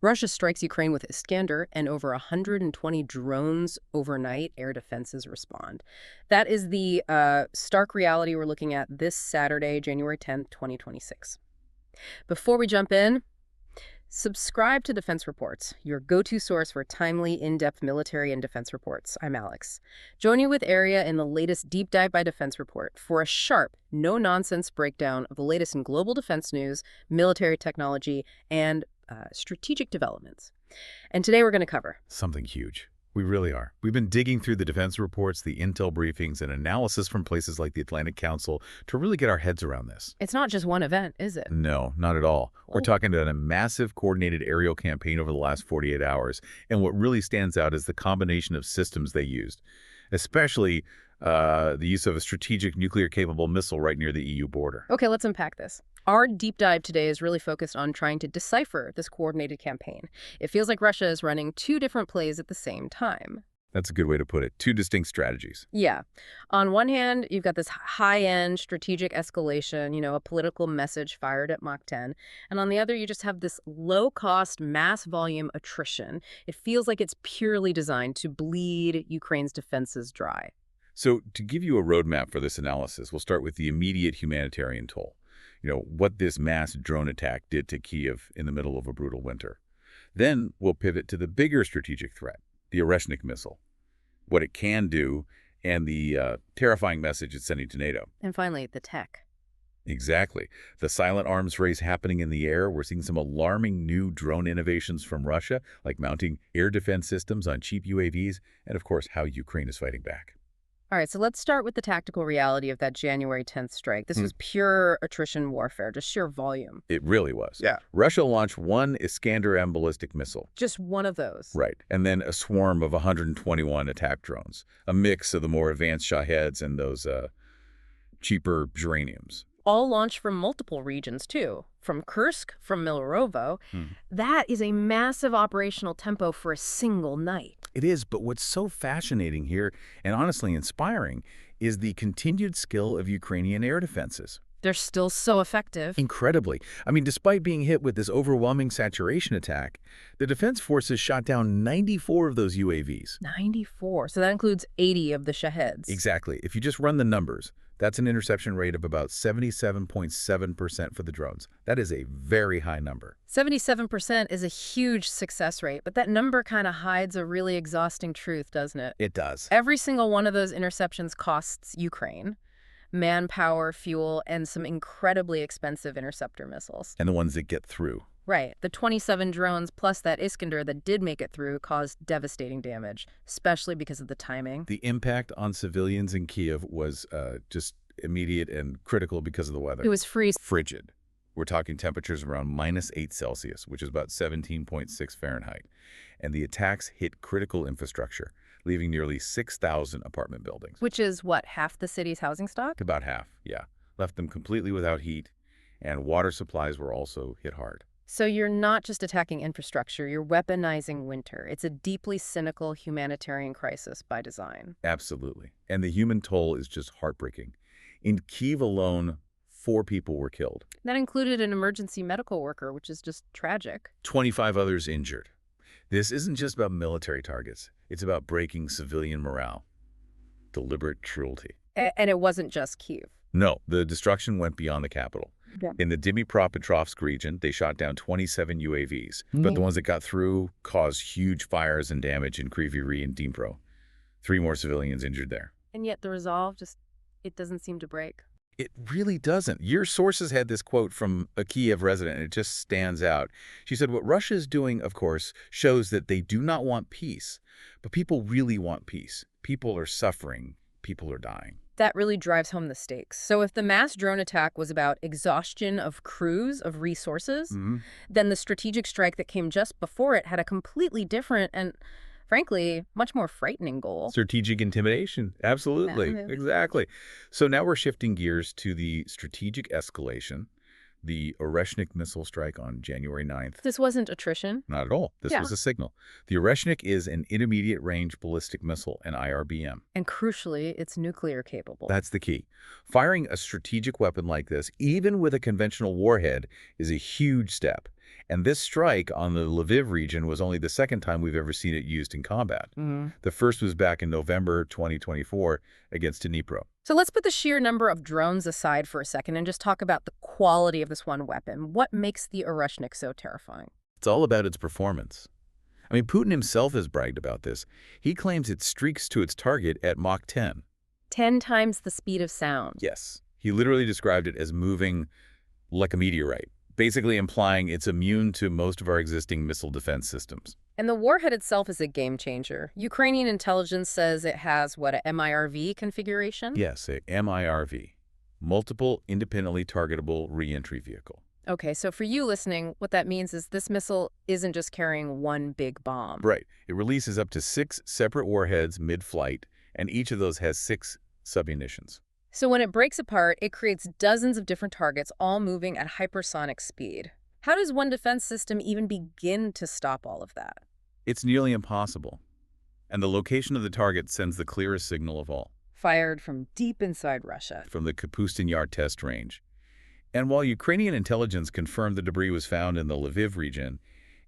Russia strikes Ukraine with Iskander, and over 120 drones overnight. Air defenses respond. That is the stark reality we're looking at this Saturday, January 10th, 2026. Before we jump in, subscribe to Defense Reports, your go-to source for timely, in-depth military and defense reports. I'm Alex. Join you with Aria in the latest Deep Dive by Defense Report for a sharp, no-nonsense breakdown of the latest in global defense news, military technology, and strategic developments. And today we're going to cover something huge. We really are. We've been digging through the defense reports, the intel briefings, and analysis from places like the Atlantic Council to really get our heads around this. It's not just one event, is it? No, not at all. We're talking about a massive coordinated aerial campaign over the last 48 hours, and what really stands out is the combination of systems they used, especially the use of a strategic nuclear-capable missile right near the EU border. Okay, let's unpack this. Our deep dive today is really focused on trying to decipher this coordinated campaign. It feels like Russia is running two different plays at the same time. That's a good way to put it. Two distinct strategies. Yeah. On one hand, you've got this high-end strategic escalation, a political message fired at Mach 10. And on the other, you just have this low-cost, mass-volume attrition. It feels like it's purely designed to bleed Ukraine's defenses dry. So to give you a roadmap for this analysis, we'll start with the immediate humanitarian toll. What this mass drone attack did to Kyiv in the middle of a brutal winter. Then we'll pivot to the bigger strategic threat, the Oreshnik missile, what it can do, and the terrifying message it's sending to NATO. And finally, the tech. Exactly. The silent arms race happening in the air. We're seeing some alarming new drone innovations from Russia, like mounting air defense systems on cheap UAVs, and of course, how Ukraine is fighting back. All right, so let's start with the tactical reality of that January 10th strike. This was pure attrition warfare, just sheer volume. It really was. Yeah. Russia launched one Iskander M ballistic missile. Just one of those. Right. And then a swarm of 121 attack drones, a mix of the more advanced Shaheds and those cheaper geraniums. All launched from multiple regions, too. From Kursk, from Milorovo. That is a massive operational tempo for a single night. It is, but what's so fascinating here, and honestly inspiring, is the continued skill of Ukrainian air defenses. They're still so effective. Incredibly. I mean, despite being hit with this overwhelming saturation attack, the defense forces shot down 94 of those UAVs. 94. So that includes 80 of the Shaheds. Exactly. If you just run the numbers, that's an interception rate of about 77.7% for the drones. That is a very high number. 77% is a huge success rate, but that number kind of hides a really exhausting truth, doesn't it? It does. Every single one of those interceptions costs Ukraine manpower, fuel, and some incredibly expensive interceptor missiles. And the ones that get through. Right. The 27 drones plus that Iskander that did make it through caused devastating damage, especially because of the timing. The impact on civilians in Kyiv was just immediate and critical because of the weather. It was frigid. We're talking temperatures around -8 Celsius, which is about 17.6 Fahrenheit. And the attacks hit critical infrastructure, leaving nearly 6,000 apartment buildings. Which is, what, half the city's housing stock? About half, yeah. Left them completely without heat, and water supplies were also hit hard. So you're not just attacking infrastructure, you're weaponizing winter. It's a deeply cynical humanitarian crisis by design. Absolutely. And the human toll is just heartbreaking. In Kyiv alone, 4 people were killed. That included an emergency medical worker, which is just tragic. 25 others injured. This isn't just about military targets. It's about breaking civilian morale. Deliberate cruelty. And it wasn't just Kyiv. No, the destruction went beyond the capital. Yeah. In the Dnipro region, they shot down 27 UAVs, but the ones that got through caused huge fires and damage in Kyiv and Dnipro. 3 more civilians injured there. And yet the resolve it doesn't seem to break. It really doesn't. Your sources had this quote from a Kyiv resident, and it just stands out. She said, what Russia is doing, of course, shows that they do not want peace, but people really want peace. People are suffering. People are dying. That really drives home the stakes. So if the mass drone attack was about exhaustion of crews, of resources, then the strategic strike that came just before it had a completely different and, frankly, much more frightening goal. Strategic intimidation. Absolutely. Yeah. Exactly. So now we're shifting gears to the strategic escalation, the Oreshnik missile strike on January 9th. This wasn't attrition. Not at all. This was a signal. The Oreshnik is an intermediate-range ballistic missile, an IRBM. And crucially, it's nuclear capable. That's the key. Firing a strategic weapon like this, even with a conventional warhead, is a huge step. And this strike on the Lviv region was only the second time we've ever seen it used in combat. The first was back in November 2024 against Dnipro. So let's put the sheer number of drones aside for a second and just talk about the quality of this one weapon. What makes the Oreshnik so terrifying? It's all about its performance. I mean, Putin himself has bragged about this. He claims it streaks to its target at Mach 10. 10 times the speed of sound. Yes. He literally described it as moving like a meteorite, basically implying it's immune to most of our existing missile defense systems. And the warhead itself is a game changer. Ukrainian intelligence says it has, what, a MIRV configuration? Yes, a MIRV, Multiple Independently Targetable Reentry Vehicle. Okay, so for you listening, what that means is this missile isn't just carrying one big bomb. Right. It releases up to 6 separate warheads mid-flight, and each of those has 6 submunitions. So when it breaks apart, it creates dozens of different targets, all moving at hypersonic speed. How does one defense system even begin to stop all of that? It's nearly impossible. And the location of the target sends the clearest signal of all. Fired from deep inside Russia. From the Kapustin Yar test range. And while Ukrainian intelligence confirmed the debris was found in the Lviv region,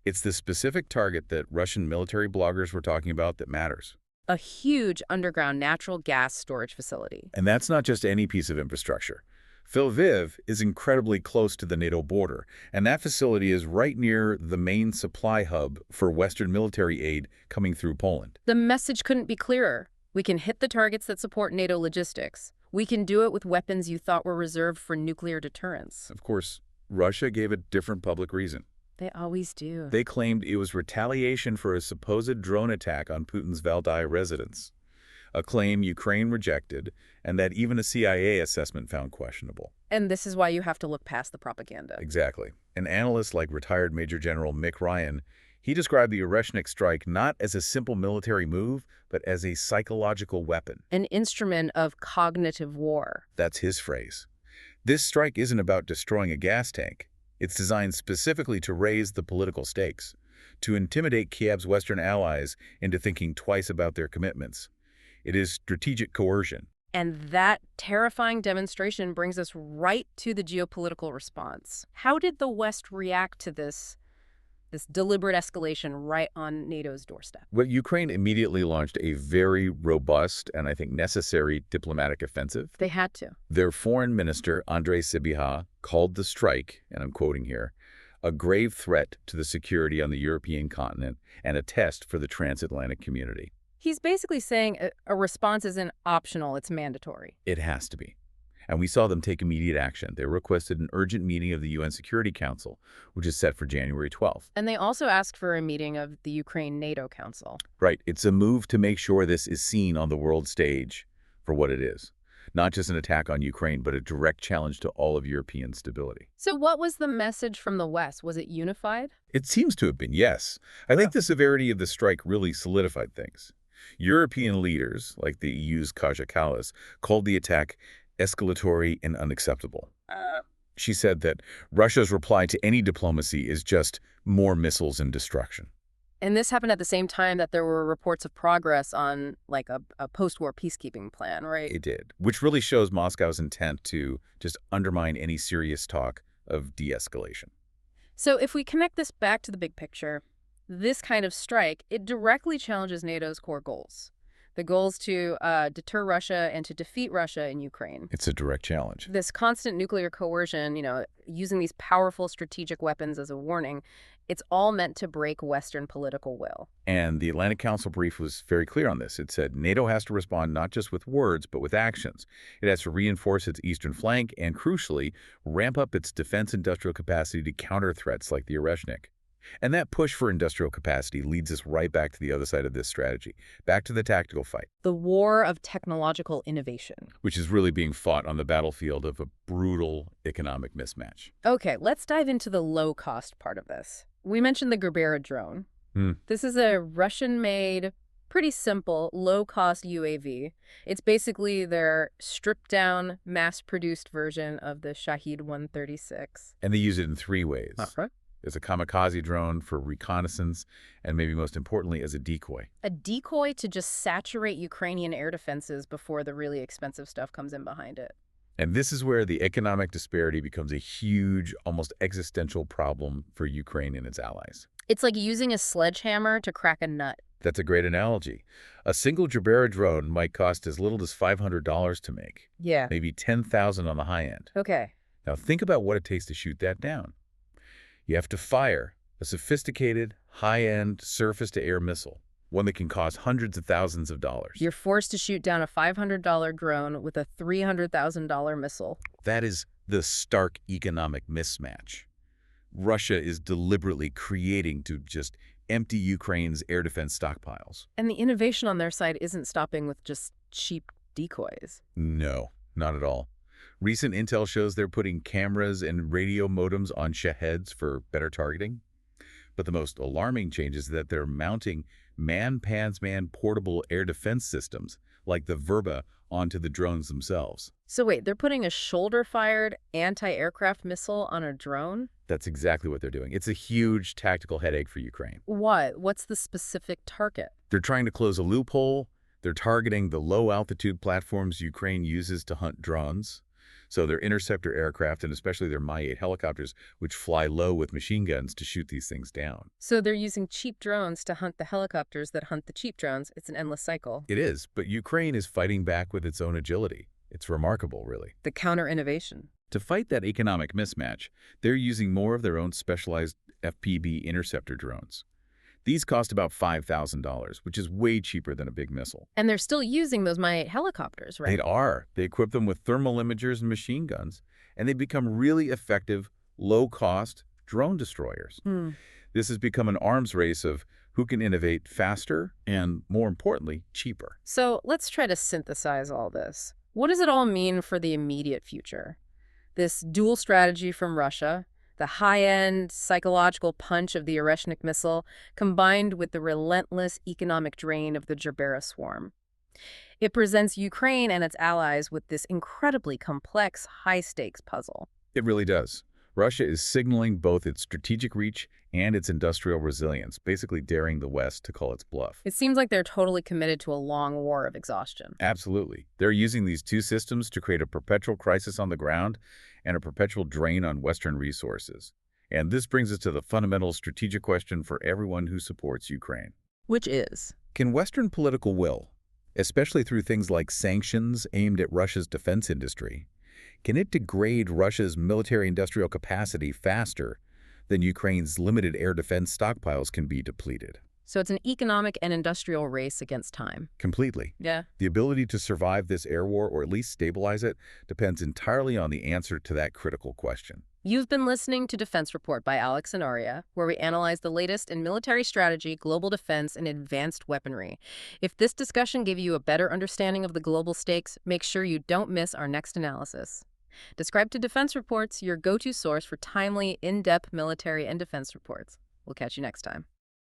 it's the specific target that Russian military bloggers were talking about that matters. A huge underground natural gas storage facility. And that's not just any piece of infrastructure. Lviv is incredibly close to the NATO border, and that facility is right near the main supply hub for Western military aid coming through Poland. The message couldn't be clearer. We can hit the targets that support NATO logistics. We can do it with weapons you thought were reserved for nuclear deterrence. Of course, Russia gave a different public reason. They always do. They claimed it was retaliation for a supposed drone attack on Putin's Valdai residence, a claim Ukraine rejected, and that even a CIA assessment found questionable. And this is why you have to look past the propaganda. Exactly. An analyst like retired Major General Mick Ryan, he described the Oreshnik strike not as a simple military move, but as a psychological weapon. An instrument of cognitive war. That's his phrase. This strike isn't about destroying a gas tank. It's designed specifically to raise the political stakes, to intimidate Kyiv's Western allies into thinking twice about their commitments. It is strategic coercion. And that terrifying demonstration brings us right to the geopolitical response. How did the West react to this deliberate escalation right on NATO's doorstep? Well, Ukraine immediately launched a very robust and I think necessary diplomatic offensive. They had to. Their foreign minister, Andrei Sybiha, called the strike, and I'm quoting here, a grave threat to the security on the European continent and a test for the transatlantic community. He's basically saying a response isn't optional, it's mandatory. It has to be. And we saw them take immediate action. They requested an urgent meeting of the UN Security Council, which is set for January 12th. And they also asked for a meeting of the Ukraine NATO Council. Right. It's a move to make sure this is seen on the world stage for what it is. Not just an attack on Ukraine, but a direct challenge to all of European stability. So what was the message from the West? Was it unified? It seems to have been, yes. I think the severity of the strike really solidified things. European leaders, like the EU's Kaja Kallas, called the attack escalatory and unacceptable. She said that Russia's reply to any diplomacy is just more missiles and destruction. And this happened at the same time that there were reports of progress on, like, a post-war peacekeeping plan, right? It did, which really shows Moscow's intent to just undermine any serious talk of de-escalation. So if we connect this back to the big picture, this kind of strike, it directly challenges NATO's core goals. The goals to deter Russia and to defeat Russia in Ukraine. It's a direct challenge. This constant nuclear coercion, using these powerful strategic weapons as a warning, it's all meant to break Western political will. And the Atlantic Council brief was very clear on this. It said NATO has to respond not just with words, but with actions. It has to reinforce its eastern flank and, crucially, ramp up its defense industrial capacity to counter threats like the Oreshnik. And that push for industrial capacity leads us right back to the other side of this strategy, back to the tactical fight. The war of technological innovation. Which is really being fought on the battlefield of a brutal economic mismatch. Okay, let's dive into the low-cost part of this. We mentioned the Gerbera drone. This is a Russian-made, pretty simple, low-cost UAV. It's basically their stripped-down, mass-produced version of the Shahed 136. And they use it in 3 ways. Okay. As a kamikaze drone for reconnaissance, and maybe most importantly, as a decoy. A decoy to just saturate Ukrainian air defenses before the really expensive stuff comes in behind it. And this is where the economic disparity becomes a huge, almost existential problem for Ukraine and its allies. It's like using a sledgehammer to crack a nut. That's a great analogy. A single Jabera drone might cost as little as $500 to make, Yeah. maybe $10,000 on the high end. Okay. Now think about what it takes to shoot that down. You have to fire a sophisticated, high-end surface-to-air missile, one that can cost hundreds of thousands of dollars. You're forced to shoot down a $500 drone with a $300,000 missile. That is the stark economic mismatch Russia is deliberately creating to just empty Ukraine's air defense stockpiles. And the innovation on their side isn't stopping with just cheap decoys. No, not at all. Recent intel shows they're putting cameras and radio modems on Shaheds for better targeting. But the most alarming change is that they're mounting man-pans-man portable air defense systems, like the Verba, onto the drones themselves. So wait, they're putting a shoulder-fired anti-aircraft missile on a drone? That's exactly what they're doing. It's a huge tactical headache for Ukraine. What? What's the specific target? They're trying to close a loophole. They're targeting the low-altitude platforms Ukraine uses to hunt drones. So their interceptor aircraft, and especially their Mi-8 helicopters, which fly low with machine guns to shoot these things down. So they're using cheap drones to hunt the helicopters that hunt the cheap drones. It's an endless cycle. It is, but Ukraine is fighting back with its own agility. It's remarkable, really. The counter-innovation. To fight that economic mismatch, they're using more of their own specialized FPV interceptor drones. These cost about $5,000, which is way cheaper than a big missile. And they're still using those Mi-8 helicopters, right? They are. They equip them with thermal imagers and machine guns, and they become really effective, low-cost drone destroyers. This has become an arms race of who can innovate faster and, more importantly, cheaper. So let's try to synthesize all this. What does it all mean for the immediate future? This dual strategy from Russia, the high-end psychological punch of the Oreshnik missile, combined with the relentless economic drain of the Jabera swarm. It presents Ukraine and its allies with this incredibly complex, high-stakes puzzle. It really does. Russia is signaling both its strategic reach and its industrial resilience, basically daring the West to call its bluff. It seems like they're totally committed to a long war of exhaustion. Absolutely. They're using these two systems to create a perpetual crisis on the ground and a perpetual drain on Western resources. And this brings us to the fundamental strategic question for everyone who supports Ukraine. Which is? Can Western political will, especially through things like sanctions aimed at Russia's defense industry, can it degrade Russia's military-industrial capacity faster than Ukraine's limited air defense stockpiles can be depleted? So it's an economic and industrial race against time. Completely. Yeah. The ability to survive this air war, or at least stabilize it, depends entirely on the answer to that critical question. You've been listening to Defense Report by Alex and Aria, where we analyze the latest in military strategy, global defense, and advanced weaponry. If this discussion gave you a better understanding of the global stakes, make sure you don't miss our next analysis. Subscribe to Defense Reports, your go-to source for timely, in-depth military and defense reports. We'll catch you next time.